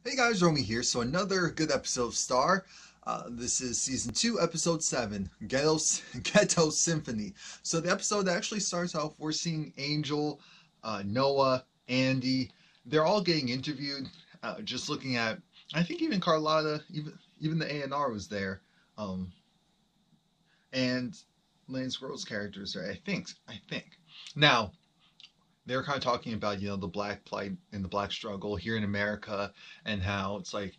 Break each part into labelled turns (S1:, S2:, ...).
S1: Hey guys, Romie here. So another good episode of Star. This is season 2, episode 7, Ghetto Symphony. So the episode actually starts off. We're seeing Angel, Noah, Andy. They're all getting interviewed. Just looking at, I think even Carlotta, even the A&R was there, and Lance Gross characters there. I think. Now they were kind of talking about the black plight and the black struggle here in America, and how it's like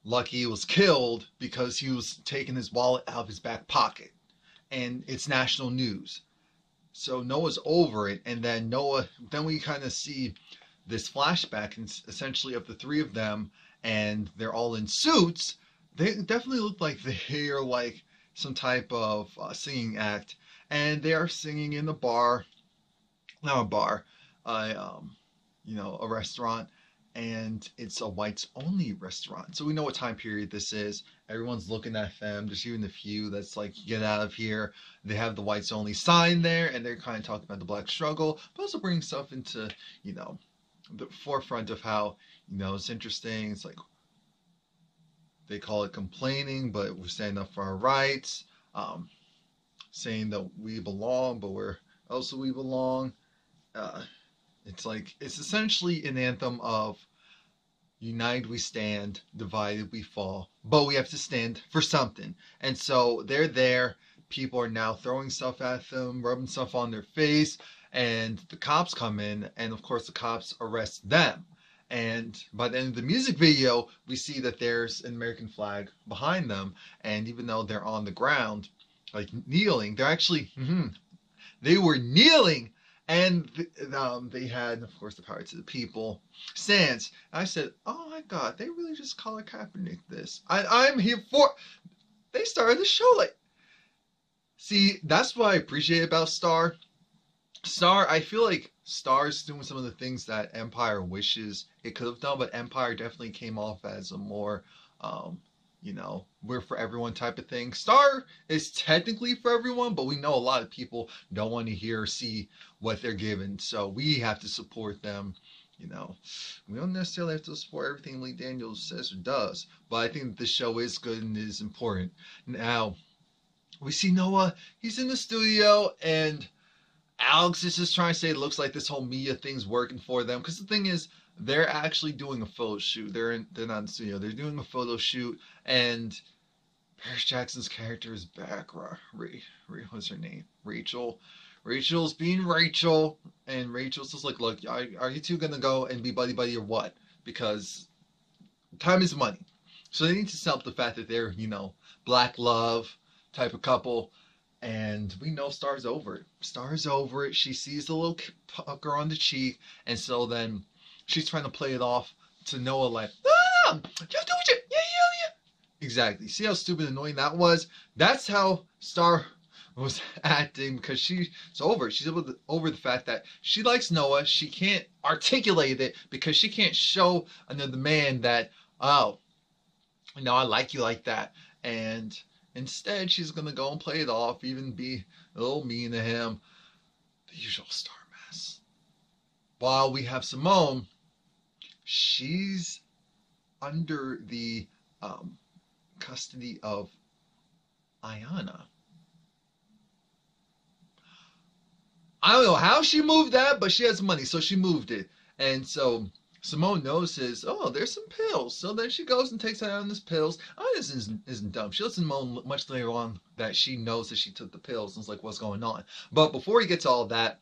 S1: Lucky was killed because he was taking his wallet out of his back pocket, and it's national news. So Noah's over it, and then we kind of see this flashback, and essentially of the three of them, and they're all in suits. They definitely look like they're like some type of singing act, and they are singing in the bar, not a bar, a restaurant, and it's a whites only restaurant. So we know what time period this is. Everyone's looking at them. There's even a few that's like, get out of here. They have the whites only sign there, and they're kind of talking about the black struggle, but also bringing stuff into, the forefront of how, it's interesting. It's like they call it complaining, but we're standing up for our rights, saying that we belong, but we're also we belong. Uh, it's essentially an anthem of united we stand, divided we fall, but we have to stand for something. And so they're there. People are now throwing stuff at them, rubbing stuff on their face, and the cops come in, and of course the cops arrest them. And by the end of the music video, we see that there's an American flag behind them, and even though they're on the ground, like kneeling, they're actually they were kneeling, and they had, of course, the power to the people stance. I said, "Oh my God, they really just Colin Kaepernick this. I'm here for." They started the show like. See, that's what I appreciate about Star. Star, I feel like Star's doing some of the things that Empire wishes it could have done, but Empire definitely came off as a more, we're for everyone type of thing. Star is technically for everyone, but we know a lot of people don't want to hear or see what they're given, so we have to support them. We don't necessarily have to support everything Lee Daniels says or does, but I think the show is good and is important. Now, we see Noah, he's in the studio, and Alex is just trying to say it looks like this whole media thing's working for them. Because the thing is, they're actually doing a photo shoot. They're not in the studio. They're doing a photo shoot, and Paris Jackson's character is back. What's her name? Rachel. Rachel's being Rachel, and Rachel's just like, look, are you two gonna go and be buddy buddy or what? Because time is money. So they need to sell up the fact that they're, black love type of couple. And we know Star's over it. Star's over it. She sees the little pucker on the cheek, and so then she's trying to play it off to Noah like, ah, just do it, yeah. Exactly. See how stupid and annoying that was? That's how Star was acting, because she's over it. She's over the fact that she likes Noah. She can't articulate it because she can't show another man that, oh, I like you like that. And instead, she's going to go and play it off, even be a little mean to him. The usual Star mess. While we have Simone, she's under the custody of Ayana. I don't know how she moved that, but she has money, so she moved it. And so Simone notices, oh, there's some pills. So then she goes and takes out on these pills. Oh, this isn't dumb. She lets Simone much later on that she knows that she took the pills, and it's like, what's going on? But before he gets all of that,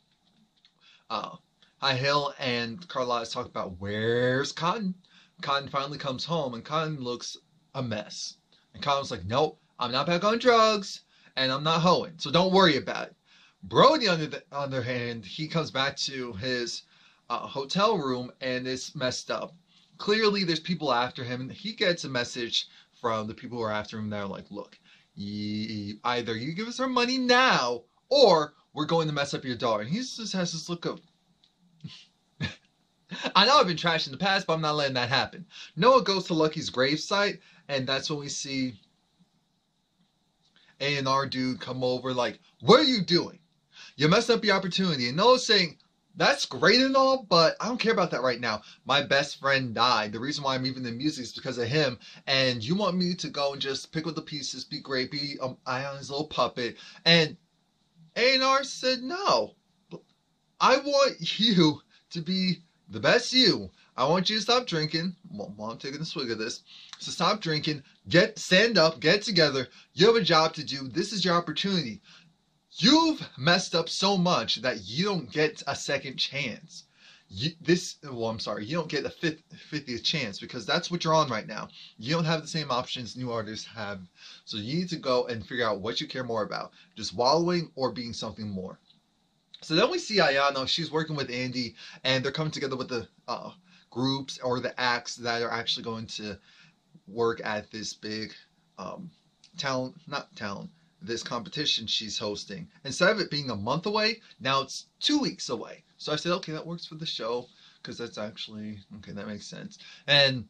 S1: High Hill and Carlotta talk about, where's Cotton? Cotton finally comes home, and Cotton looks a mess. And Cotton's like, nope, I'm not back on drugs, and I'm not hoeing, so don't worry about it. Brody, on the other hand, he comes back to his hotel room, and it's messed up. Clearly, there's people after him, and he gets a message from the people who are after him that are like, look, either you give us our money now, or we're going to mess up your daughter. And he just has this look of, I know I've been trash in the past, but I'm not letting that happen. Noah goes to Lucky's gravesite, and that's when we see A&R dude come over like, what are you doing? You messed up your opportunity. And Noah's saying, That's great and all, but I don't care about that right now. My best friend died. The reason why I'm even in music is because of him. And you want me to go and just pick up the pieces, be great, be Ion's little puppet. And A&R said, no. I want you to be the best you. I want you to stop drinking. Well, I'm taking a swig of this. So stop drinking. Stand up. Get together. You have a job to do. This is your opportunity. You've messed up so much that you don't get a second chance. You don't get a 50th chance because that's what you're on right now. You don't have the same options new artists have. So you need to go and figure out what you care more about. Just wallowing or being something more. So then we see Ayano. She's working with Andy and they're coming together with the groups or the acts that are actually going to work at this big this competition she's hosting. Instead of it being a month away, now it's 2 weeks away. So I said, okay, that works for the show because that's actually, okay, that makes sense. And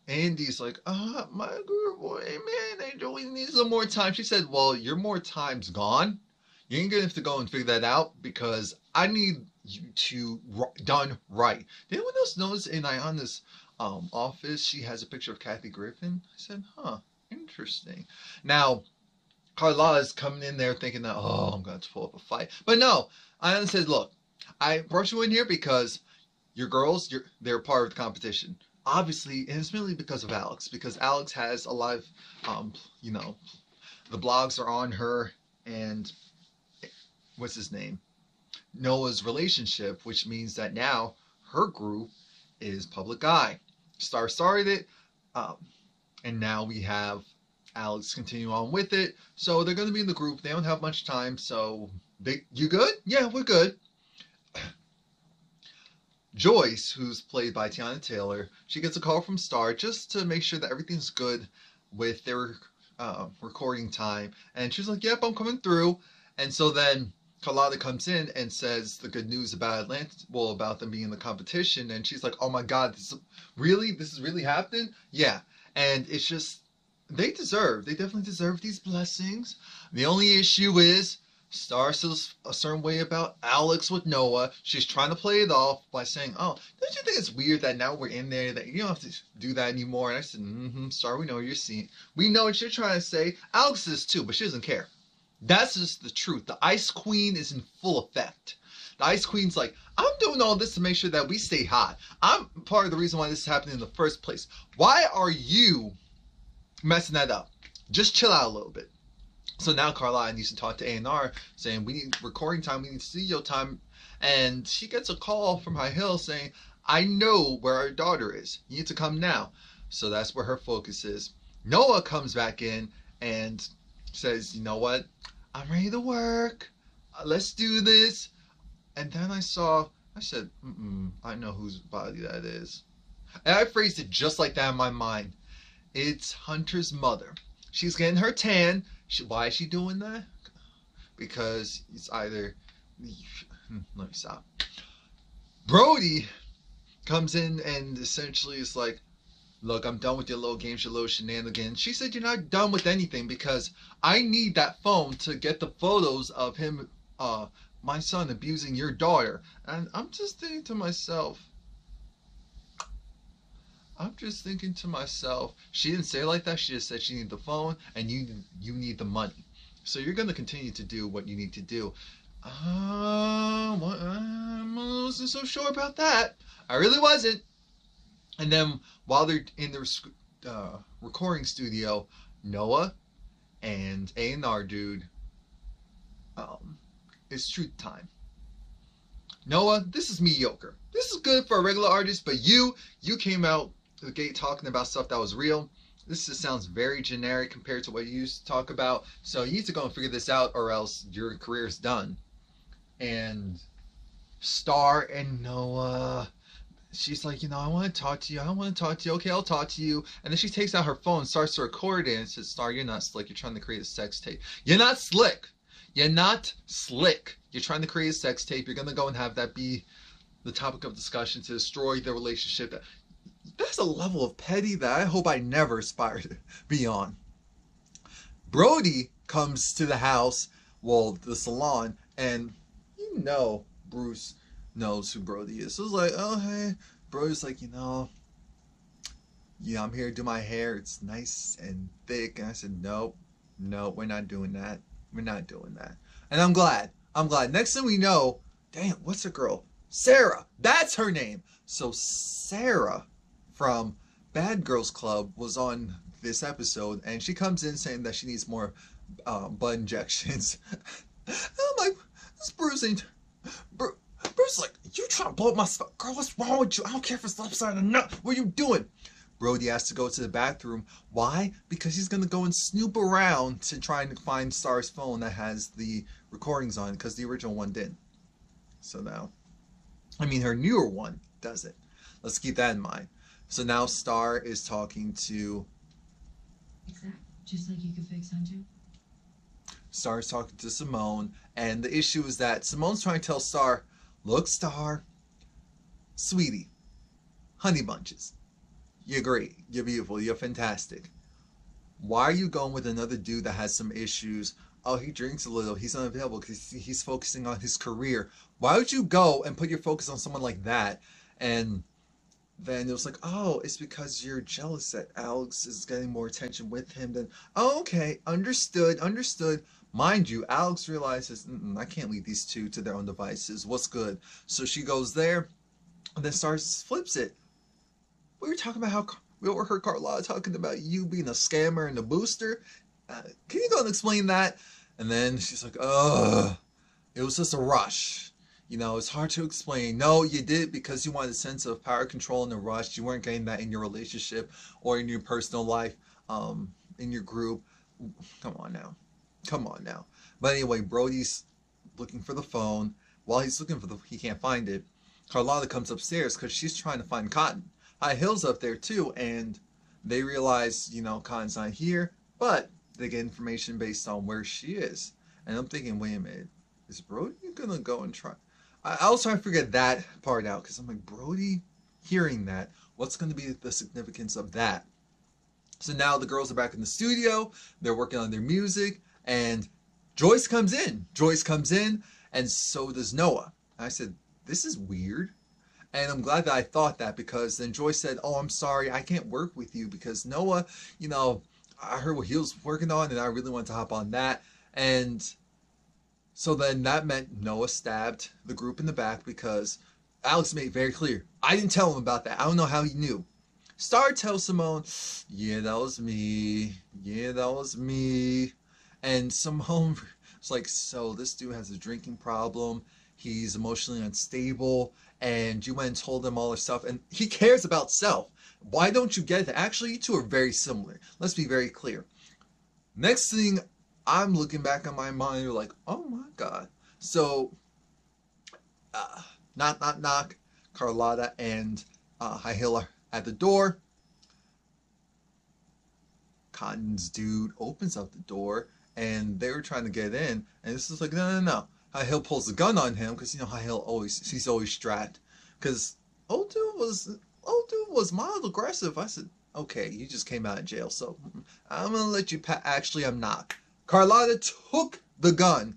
S1: Andy's like, my group, boy, man, Angel, we need some more time. She said, well, your more time's gone. You ain't gonna have to go and figure that out because I need you to done right. Did anyone else notice in Ayana's office she has a picture of Kathy Griffin? I said, huh, interesting. Now, Carla is coming in there thinking that, oh, I'm going to pull up a fight. But no, Ayana said, look, I brought you in here because your girls, they're part of the competition. Obviously, and it's mainly because of Alex. Because Alex has a lot of, the blogs are on her and, what's his name? Noah's relationship, which means that now her group is public eye. Star started it, and now we have Alex continue on with it. So they're going to be in the group. They don't have much time. So you good? Yeah, we're good. Joyce, who's played by Tiana Taylor, she gets a call from Star just to make sure that everything's good with their recording time. And she's like, yep, I'm coming through. And so then Carlotta comes in and says the good news about about them being in the competition. And she's like, oh my God, this is really happening? Yeah. And it's just, they definitely deserve these blessings. The only issue is Star feels a certain way about Alex with Noah. She's trying to play it off by saying, oh, don't you think it's weird that now we're in there, that you don't have to do that anymore? And I said, Star, we know what you're seeing. We know what you're trying to say. Alex is too, but she doesn't care. That's just the truth. The Ice Queen is in full effect. The Ice Queen's like, I'm doing all this to make sure that we stay hot. I'm part of the reason why this is happening in the first place. Why are you messing that up? Just chill out a little bit. So now Carla needs to talk to A&R saying, we need recording time, we need studio time. And she gets a call from High Hill saying, I know where our daughter is. You need to come now. So that's where her focus is. Noah comes back in and says, you know what? I'm ready to work. Let's do this. And then I said, I know whose body that is. And I phrased it just like that in my mind. It's Hunter's mother. She's getting her tan. Why is she doing that? Because it's either... Let me stop. Brody comes in and essentially is like, look, I'm done with your little games, your little shenanigans. She said, you're not done with anything because I need that phone to get the photos of him, my son, abusing your daughter. And I'm just thinking to myself, she didn't say it like that. She just said she needed the phone and you need the money. So you're going to continue to do what you need to do. I wasn't so sure about that. I really wasn't. And then while they're in the recording studio, Noah and A&R dude, it's truth time. Noah, this is mediocre. This is good for a regular artist, but you came out the gate talking about stuff that was real. This just sounds very generic compared to what you used to talk about. So you need to go and figure this out or else your career is done. And Star and Noah, she's like, I want to talk to you. I want to talk to you. Okay, I'll talk to you. And then she takes out her phone and starts to record it and says, Star, you're not slick. You're trying to create a sex tape. You're not slick. You're not slick. You're trying to create a sex tape. You're going to go and have that be the topic of discussion to destroy the relationship. That's a level of petty that I hope I never aspire to be on. Brody comes to the house, the salon, and Bruce knows who Brody is. So it's like, oh hey, Brody's like, yeah, I'm here to do my hair. It's nice and thick. And I said, nope, no, we're not doing that. We're not doing that. And I'm glad. I'm glad. Next thing we know, damn, what's her girl? Sarah. That's her name. So Sarah from Bad Girls Club was on this episode, and she comes in saying that she needs more blood injections. I'm like, this bruising. Bruce like, you trying to blow up my stuff? Girl, what's wrong with you? I don't care if it's left side or not. What are you doing? Brody has to go to the bathroom. Why? Because he's going to go and snoop around to try and find Star's phone that has the recordings on, because the original one didn't. So now, I mean, her newer one doesn't. Let's keep that in mind. So now Star is talking to...
S2: Exactly. Just like you could fix, huh, Jim?
S1: Star is talking to Simone, and the issue is that Simone's trying to tell Star, look, Star, sweetie, honey bunches. You're great. You're beautiful. You're fantastic. Why are you going with another dude that has some issues? Oh, he drinks a little. He's unavailable because he's focusing on his career. Why would you go and put your focus on someone like that? And then it was like, oh, it's because you're jealous that Alex is getting more attention with him than... Oh, okay. Understood. Understood. Mind you, Alex realizes, I can't leave these two to their own devices. What's good? So she goes there and then starts flips it. We were talking about how we overheard Carlotta talking about you being a scammer and a booster. Can you go and explain that? And then she's like, ugh, it was just a rush. It's hard to explain. No, you did because you wanted a sense of power control in a rush. You weren't getting that in your relationship or in your personal life, in your group. Come on now. Come on now. But anyway, Brody's looking for the phone. While he's looking for he can't find it. Carlotta comes upstairs because she's trying to find Cotton. High Hill's up there too, and they realize, Cotton's not here, but they get information based on where she is. And I'm thinking, wait a minute, is Brody gonna go and try? I was trying to figure that part out, because I'm like, Brody hearing that, what's going to be the significance of that? So now the girls are back in the studio, they're working on their music, and Joyce comes in. Joyce comes in, and so does Noah. I said, this is weird. And I'm glad that I thought that, because then Joyce said, oh, I'm sorry, I can't work with you because Noah, I heard what he was working on and I really wanted to hop on that. And so then that meant Noah stabbed the group in the back, because Alex made it very clear. I didn't tell him about that. I don't know how he knew. Star tells Simone, yeah, that was me. Yeah, that was me. And Simone was like, so this dude has a drinking problem. He's emotionally unstable. And you went and told him all this stuff. And he cares about self. Why don't you get it? Actually, you two are very similar. Let's be very clear. Next thing, I'm looking back on my mind, you're like, oh my God. So, knock. Carlotta and High Hill are at the door. Cotton's dude opens up the door, and they were trying to get in, and this is like, no. High Hill pulls the gun on him, because High Hill he's always strapped. Because old dude was mild aggressive. I said, okay, you just came out of jail, so I'm gonna let you actually, I'm not. Carlotta took the gun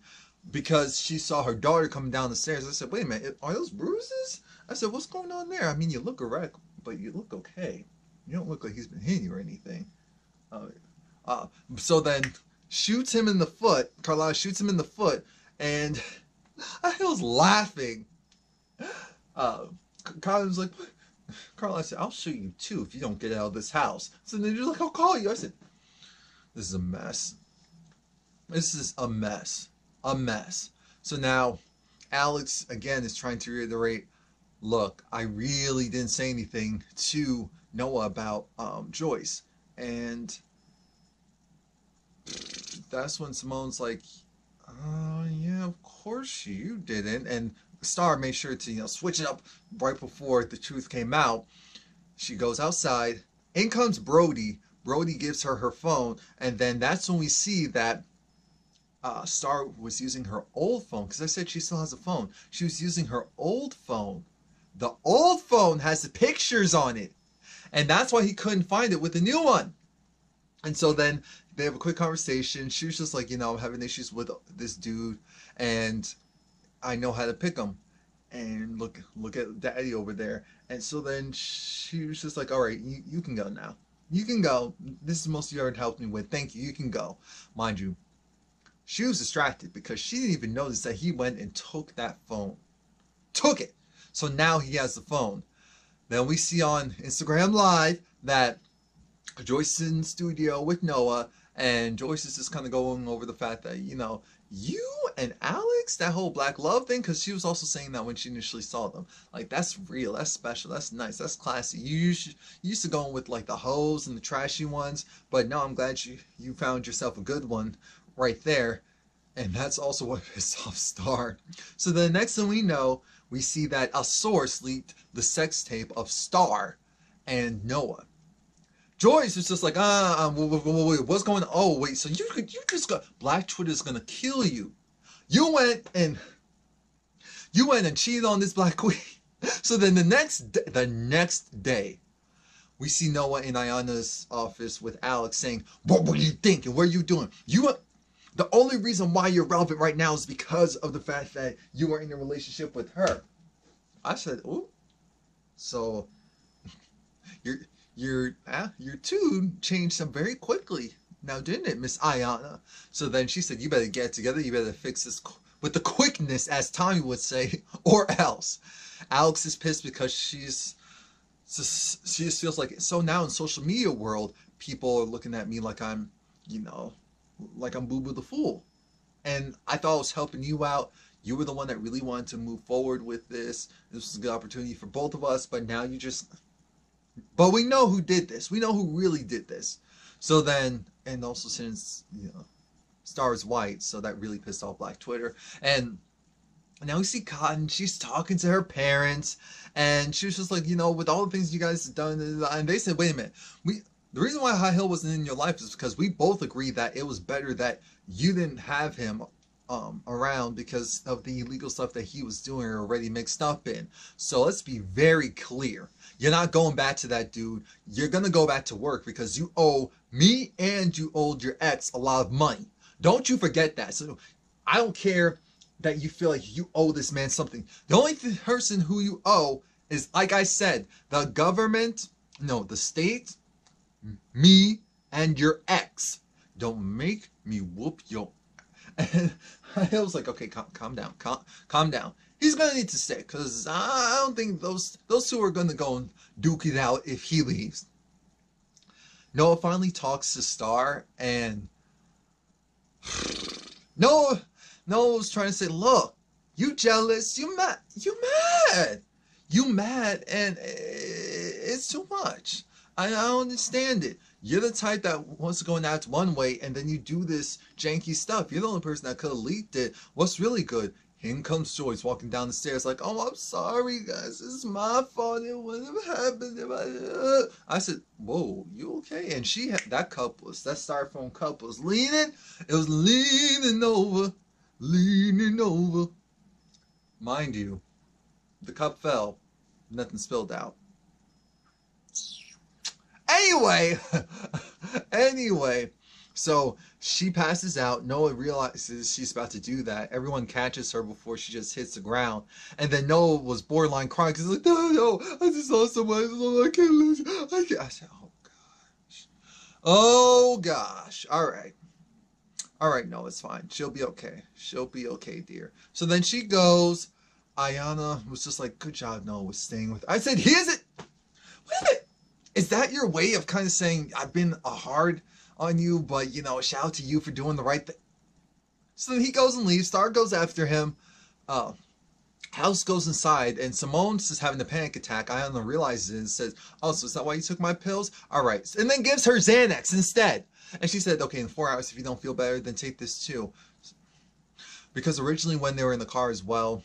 S1: because she saw her daughter coming down the stairs. I said, wait a minute, are those bruises? I said, what's going on there? I mean, you look erect, but you look okay. You don't look like he's been hitting you or anything. So then shoots him in the foot. Carlotta shoots him in the foot, and I was laughing. Colin's like, Carlotta said, I'll shoot you too if you don't get out of this house. So then you're like, I'll call you. I said, this is a mess. This is a mess. A mess. So now Alex, again, is trying to reiterate, look, I really didn't say anything to Noah about Joyce. And that's when Simone's like, yeah, of course you didn't. And Star made sure to, switch it up right before the truth came out. She goes outside. In comes Brody. Brody gives her her phone. And then that's when we see that Star was using her old phone, because I said she still has a phone. She was using her old phone. The old phone has the pictures on it, and that's why he couldn't find it with the new one. And so then they have a quick conversation. She was just like, I'm having issues with this dude, and I know how to pick him. and look at Daddy over there. And so then she was just like, all right, you can go now. You can go. This is most you ever helped me with. Thank you. You can go. Mind you, she was distracted because she didn't even notice that he went and took that phone. Took it. So now he has the phone. Then we see on Instagram Live that Joyce is in the studio with Noah, and Joyce is just kind of going over the fact that, you know, you and Alex, that whole black love thing, because she was also saying that when she initially saw them. Like, that's real, that's special, that's nice, that's classy. You used to go with, like, the hoes and the trashy ones, but no, I'm glad you found yourself a good one right there. And that's also what pissed off Star. So the next thing we know, we see that a source leaked the sex tape of Star and Noah. Joyce is just like, wait, what's going on? Oh, wait, so you just got, Black Twitter's gonna kill you. You went and cheated on this black queen. So then the next day, we see Noah in Ayana's office with Alex saying, what were you thinking? What are you doing? The only reason why you're relevant right now is because of the fact that you are in a relationship with her. I said, ooh. So your tune changed some very quickly now, didn't it, Miss Ayana? So then she said, you better get it together, you better fix this with the quickness, as Tommy would say, or else. Alex is pissed because she just feels like, so now in social media world, people are looking at me like I'm, you know, like I'm Boo Boo the Fool. And I thought I was helping you out. You were the one that really wanted to move forward with this. This was a good opportunity for both of us, but now you just... But we know who did this. We know who really did this. So then, and also since, you know, Star is white, so that really pissed off Black Twitter. And now we see Cotton, she's talking to her parents, and she was just like, you know, with all the things you guys have done, and they said, wait a minute, the reason why High Hill wasn't in your life is because we both agreed that it was better that you didn't have him around because of the illegal stuff that he was doing or already mixed up in. So let's be very clear. You're not going back to that dude. You're going to go back to work because you owe me and you owed your ex a lot of money. Don't you forget that. So I don't care that you feel like you owe this man something. The only person who you owe is, like I said, the government, no, the state, me, and your ex. Don't make me whoop your... And I was like, okay, calm down, calm down. He's gonna need to stay because I don't think those two are gonna go and duke it out if he leaves. Noah finally talks to Star, and Noah was trying to say, look, you jealous, you mad, and it's too much. I don't understand it. You're the type that wants to go and act one way, and then you do this janky stuff. You're the only person that could have leaked it. What's really good? In comes Joyce walking down the stairs like, oh, I'm sorry, guys. This is my fault. It wouldn't have happened if I said, whoa, you okay? And she had, that styrofoam cup was leaning. It was leaning over. Mind you, the cup fell. Nothing spilled out. Anyway, so she passes out. Noah realizes she's about to do that. Everyone catches her before she just hits the ground. And then Noah was borderline crying because he's like, no, I just lost someone. I can't lose. I said, oh gosh. All right, no, it's fine. She'll be okay, dear. So then she goes. Ayana was just like, good job, Noah was staying with her. I said, wait a minute. Is that your way of kind of saying, I've been hard on you, but, you know, shout out to you for doing the right thing? So then he goes and leaves. Star goes after him. House goes inside, and Simone's just having a panic attack. Ayana realizes it and says, oh, so is that why you took my pills? All right. And then gives her Xanax instead. And she said, okay, in 4 hours, if you don't feel better, then take this too. Because originally when they were in the car as well,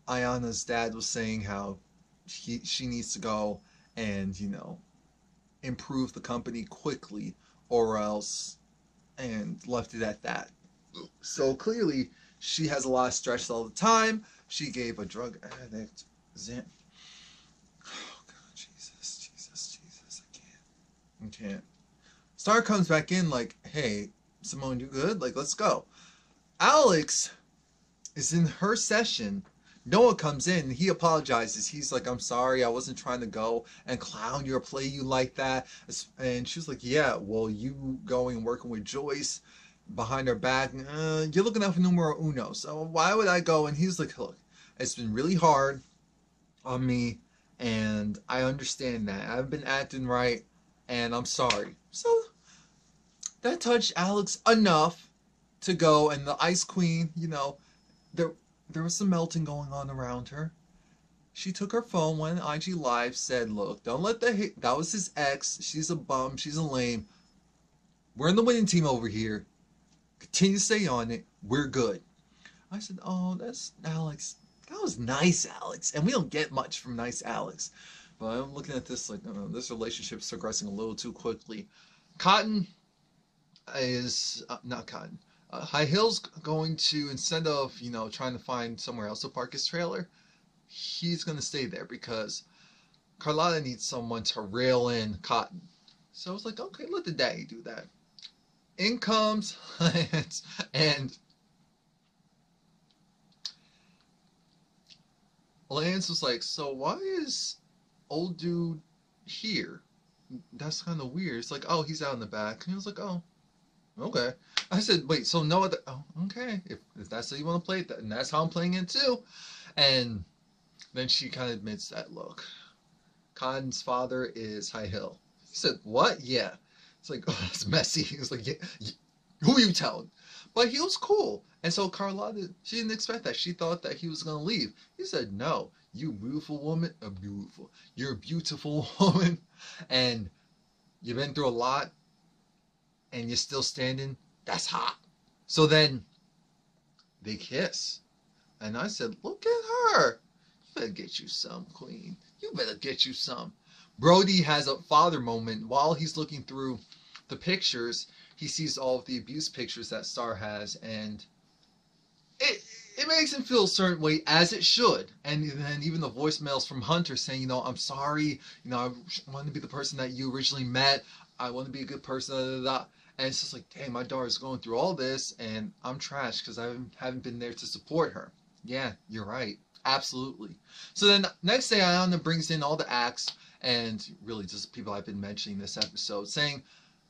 S1: Ayana's dad was saying how she needs to go and, you know, improve the company quickly or else, and left it at that. So clearly she has a lot of stress all the time. She gave a drug addict Xan. Oh God, Jesus, I can't. Star comes back in like, hey, Simone, you good? Like, let's go. Alex is in her session. Noah comes in and he apologizes. He's like, I'm sorry, I wasn't trying to go and clown you or play you like that. And she was like, yeah, well, you going and working with Joyce behind her back, you're looking out for numero uno. So why would I go? And he's like, look, it's been really hard on me, and I understand that. I've been acting right, and I'm sorry. So that touched Alex enough to go, and the Ice Queen, there there was some melting going on around her. She took her phone, went on IG Live, said, look, don't let that was his ex. She's a bum. She's a lame. We're in the winning team over here. Continue to stay on it. We're good. I said, oh, that's Alex. That was nice, Alex. And we don't get much from nice Alex. But I'm looking at this like, this relationship's progressing a little too quickly. Cotton is, not Cotton. High Hill's going to, instead of, trying to find somewhere else to park his trailer, he's going to stay there because Carlotta needs someone to rail in Cotton. So I was like, okay, let the daddy do that. In comes Lance, and Lance was like, so why is old dude here? That's kind of weird. It's like, oh, he's out in the back. And he was like, oh, okay. I said, wait, so no other, oh, okay. If that's how you want to play it, and that's how I'm playing it too. And then she kind of admits that, look, Cotton's father is High Hill. He said, what? Yeah. It's like, oh, that's messy. He was like, yeah, who are you telling? But he was cool. And so Carlotta, she didn't expect that. She thought that he was going to leave. He said, no, you beautiful woman, you're a beautiful woman, and you've been through a lot, and you're still standing. That's hot. So then they kiss. And I said, look at her. You better get you some, queen. You better get you some. Brody has a father moment while he's looking through the pictures. He sees all of the abuse pictures that Star has, and it makes him feel a certain way, as it should. And then even the voicemails from Hunter saying, I'm sorry, I want to be the person that you originally met. I want to be a good person. Blah, blah, blah. And it's just like, dang, my daughter's going through all this, and I'm trash because I haven't been there to support her. Yeah, you're right. Absolutely. So then next day, Iona brings in all the acts, and really just people I've been mentioning this episode, saying,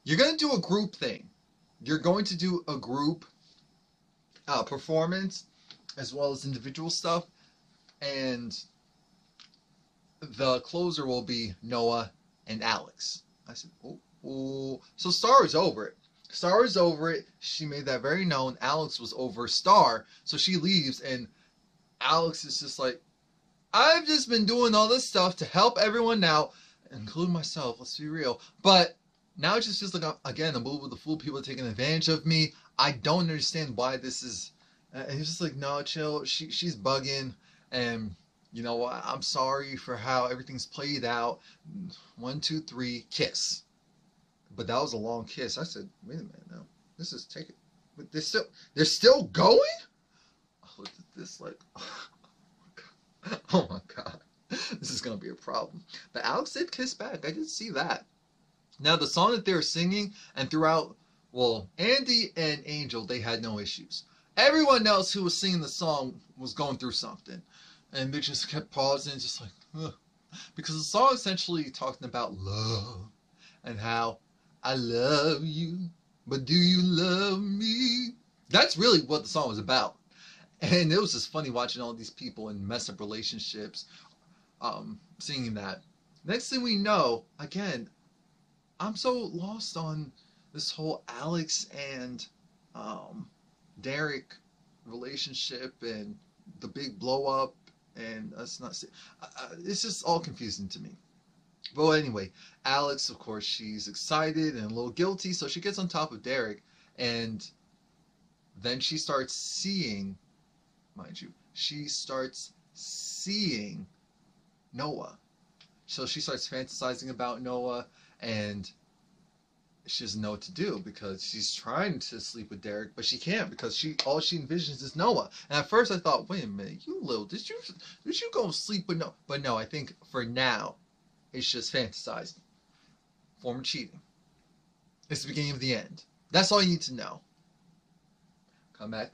S1: you're going to do a group thing. You're going to do a group performance as well as individual stuff. And the closer will be Noah and Alex. I said, oh. So Star is over it. Star is over it. She made that very known. Alex was over Star. So she leaves, and Alex is just like, I've just been doing all this stuff to help everyone out, including myself, let's be real. But now it just feels like, again, a move with the fool. People are taking advantage of me. I don't understand why this is. And he's just like, no, chill. She's bugging. And, I'm sorry for how everything's played out. 1, 2, 3, kiss. But that was a long kiss. I said, wait a minute now. This is taking. But they're still going? I looked at this like, oh my god, this is gonna be a problem. But Alex did kiss back. I did see that. Now the song that they were singing, and throughout, well, Andy and Angel, they had no issues. Everyone else who was singing the song was going through something, and they just kept pausing, just like, ugh. Because the song essentially talking about love and how I love you, but do you love me? That's really what the song was about. And it was just funny watching all these people in messed up relationships singing that. Next thing we know, again, I'm so lost on this whole Alex and Derek relationship and the big blow up, and that's not. It's just all confusing to me. But anyway, Alex, of course, she's excited and a little guilty, so she gets on top of Derek, and then she starts seeing. Mind you, she starts seeing Noah. So she starts fantasizing about Noah, and she doesn't know what to do because she's trying to sleep with Derek, but she can't because all she envisions is Noah. And at first I thought, wait a minute, did you go sleep with Noah? But no, I think for now, it's just fantasizing. Form of cheating. It's the beginning of the end. That's all you need to know. Come back